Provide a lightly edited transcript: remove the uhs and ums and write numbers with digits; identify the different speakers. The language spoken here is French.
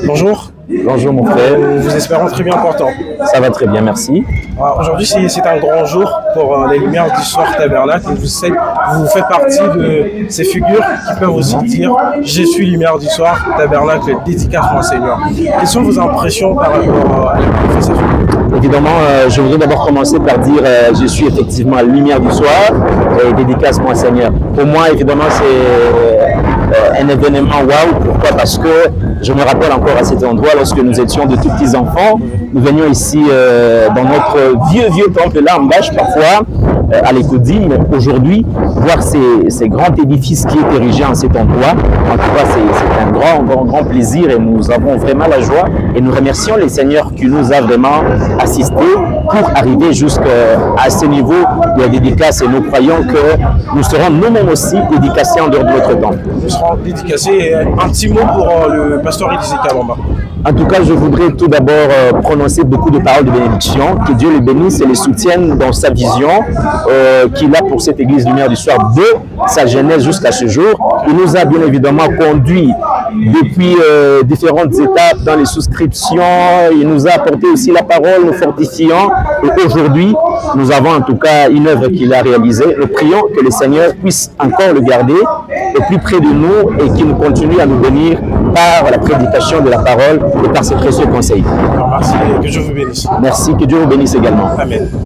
Speaker 1: Bonjour.
Speaker 2: Bonjour mon frère,
Speaker 1: Nous vous espérons très bien portant.
Speaker 2: ça va très bien, merci.
Speaker 1: Aujourd'hui, c'est un grand jour pour les Lumières du Soir Tabernacle. Vous faites partie de ces figures qui peuvent aussi dire « Je suis Lumière du Soir Tabernacle, dédicace mon Seigneur ». Quelles sont vos impressions par rapport à la manifestation?
Speaker 2: Évidemment, je voudrais d'abord commencer par dire je suis effectivement la lumière du soir et dédicace mon Seigneur. Pour moi, évidemment, c'est un événement waouh. Pourquoi? Parce que je me rappelle encore à cet endroit, lorsque nous étions de tout petits enfants, nous venions ici dans notre vieux temple là en Bâche parfois, à l'Écodie, mais aujourd'hui, voir ces grands édifices qui est érigé en cet endroit, en tout cas, c'est un grand plaisir et nous avons vraiment la joie et nous remercions les seigneurs qui nous a vraiment assistés pour arriver jusqu'à ce niveau de la dédicace et nous croyons que nous serons nous-mêmes aussi dédicacés en dehors de notre temps.
Speaker 1: Nous serons dédicacés. Un petit mot pour le pasteur Élisée Kalamba.
Speaker 2: En tout cas, je voudrais tout d'abord prononcer beaucoup de paroles de bénédiction, que Dieu le bénisse et le soutienne dans sa vision qu'il a pour cette Église Lumière du Soir de sa jeunesse jusqu'à ce jour. Il nous a bien évidemment conduit depuis différentes étapes dans les souscriptions, il nous a apporté aussi la parole, nous fortifiant. Et aujourd'hui, nous avons en tout cas une œuvre qu'il a réalisée. Nous prions que le Seigneur puisse encore le garder au plus près de nous et qu'il nous continue à nous bénir par la prédication de la parole et par ses précieux conseils.
Speaker 1: Merci et que Dieu vous bénisse.
Speaker 2: Merci, que Dieu vous bénisse également.
Speaker 1: Amen.